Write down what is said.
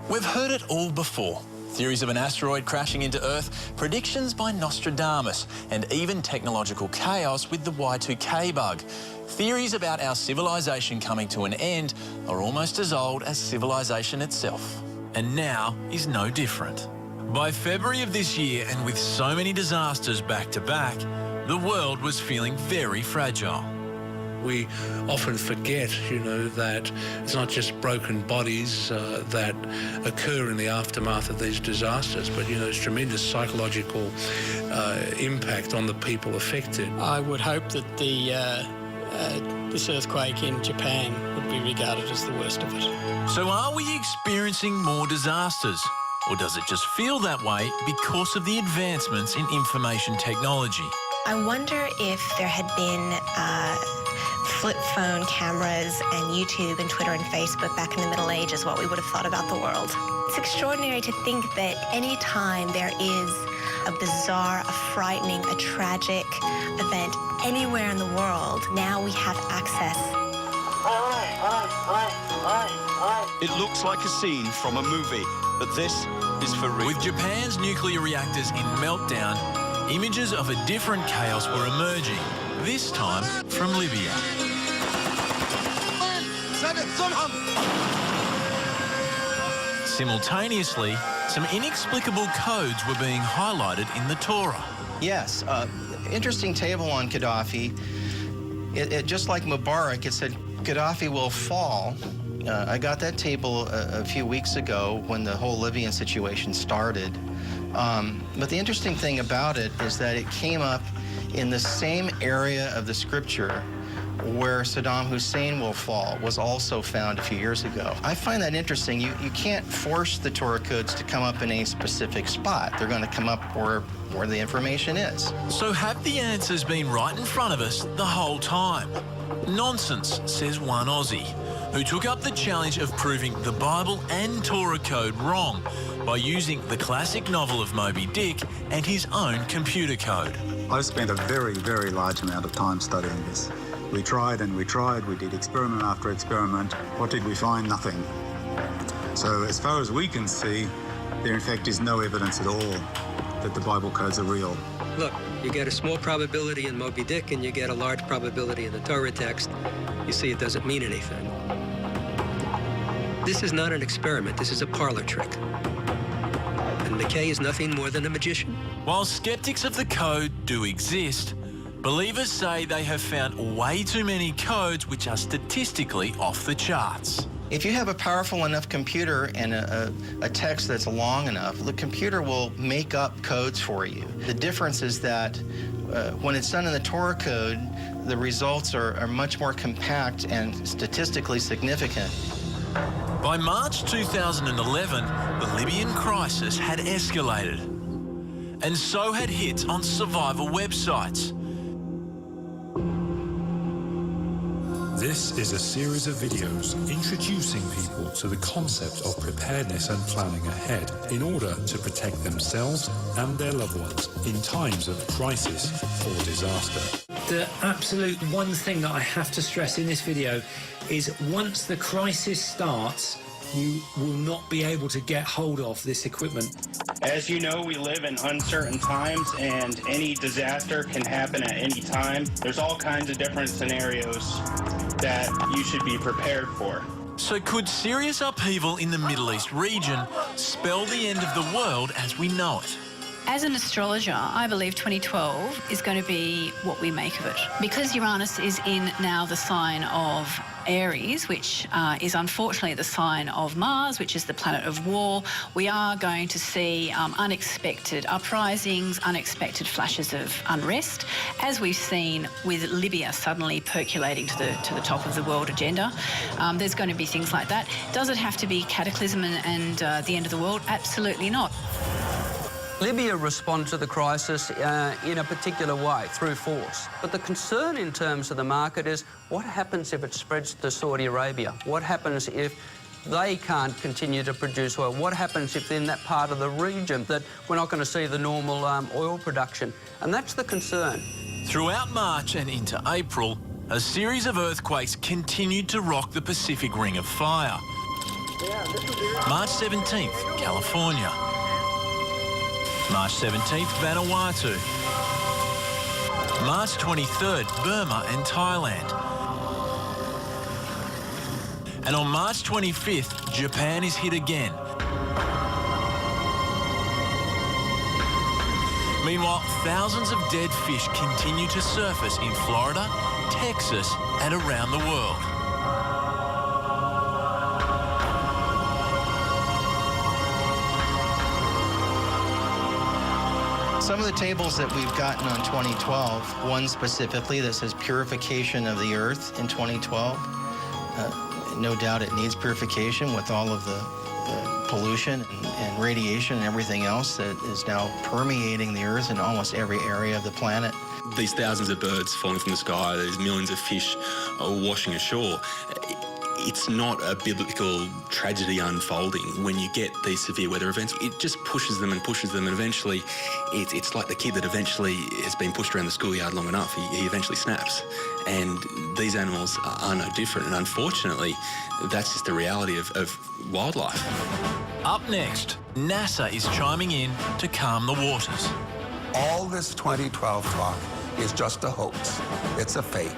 We've heard it all before. Theories of an asteroid crashing into Earth, predictions by Nostradamus, and even technological chaos with the Y2K bug. Theories about our civilization coming to an end are almost as old as civilization itself. And now is no different. By February of this year, and with so many disasters back to back, the world was feeling very fragile. We often forget, that it's not just broken bodies that occur in the aftermath of these disasters, but, it's tremendous psychological impact on the people affected. I would hope that this earthquake in Japan would be regarded as the worst of it. So are we experiencing more disasters? Or does it just feel that way because of the advancements in information technology? I wonder if there had been flip phone cameras and YouTube and Twitter and Facebook back in the Middle Ages, what we would have thought about the world. It's extraordinary to think that any time there is a bizarre, a frightening, a tragic event anywhere in the world, now we have access. It looks like a scene from a movie, but this is for real. With Japan's nuclear reactors in meltdown, images of a different chaos were emerging, this time from Libya. Simultaneously, some inexplicable codes were being highlighted in the Torah. Yes, interesting table on Gaddafi. It just like Mubarak, it said Gaddafi will fall. I got that table a few weeks ago when the whole Libyan situation started. But the interesting thing about it is that it came up in the same area of the scripture where Saddam Hussein will fall was also found a few years ago. I find that interesting. You can't force the Torah codes to come up in a specific spot. They're going to come up where the information is. So have the answers been right in front of us the whole time? Nonsense, says one Aussie, who took up the challenge of proving the Bible and Torah code wrong by using the classic novel of Moby Dick and his own computer code. I've spent a very, very large amount of time studying this. We tried and we tried, we did experiment after experiment. What did we find? Nothing. So as far as we can see, there in fact is no evidence at all that the Bible codes are real. Look, you get a small probability in Moby Dick and you get a large probability in the Torah text. You see, it doesn't mean anything. This is not an experiment, this is a parlor trick. And McKay is nothing more than a magician. While skeptics of the code do exist, believers say they have found way too many codes which are statistically off the charts. If you have a powerful enough computer and a text that's long enough, the computer will make up codes for you. The difference is that when it's done in the Torah code, the results are much more compact and statistically significant. By March 2011, the Libyan crisis had escalated, and so had hits on survival websites. This is a series of videos introducing people to the concept of preparedness and planning ahead in order to protect themselves and their loved ones in times of crisis or disaster. The absolute one thing that I have to stress in this video is once the crisis starts, you will not be able to get hold of this equipment. As you know, we live in uncertain times and any disaster can happen at any time. There's all kinds of different scenarios that you should be prepared for. So could serious upheaval in the Middle East region spell the end of the world as we know it? As an astrologer, I believe 2012 is going to be what we make of it. Because Uranus is in now the sign of Aries, which is unfortunately the sign of Mars, which is the planet of war, we are going to see unexpected uprisings, unexpected flashes of unrest, as we've seen with Libya suddenly percolating to the top of the world agenda. There's going to be things like that. Does it have to be cataclysm and the end of the world? Absolutely not. Libya responded to the crisis in a particular way, through force. But the concern in terms of the market is what happens if it spreads to Saudi Arabia? What happens if they can't continue to produce oil? What happens if in that part of the region that we're not going to see the normal oil production? And that's the concern. Throughout March and into April, a series of earthquakes continued to rock the Pacific Ring of Fire. March 17th, California. March 17th, Vanuatu. March 23rd, Burma and Thailand. And on March 25th, Japan is hit again. Meanwhile, thousands of dead fish continue to surface in Florida, Texas, and around the world. Some of the tables that we've gotten on 2012, one specifically that says purification of the earth in 2012. No doubt it needs purification with all of the pollution and radiation and everything else that is now permeating the earth in almost every area of the planet. These thousands of birds falling from the sky, these millions of fish washing ashore. It's not a biblical tragedy unfolding when you get these severe weather events. It just pushes them, and eventually it's like the kid that eventually has been pushed around the schoolyard long enough. He eventually snaps. And these animals are no different. And unfortunately, that's just the reality of wildlife. Up next, NASA is chiming in to calm the waters. All this 2012 talk is just a hoax. It's a fake.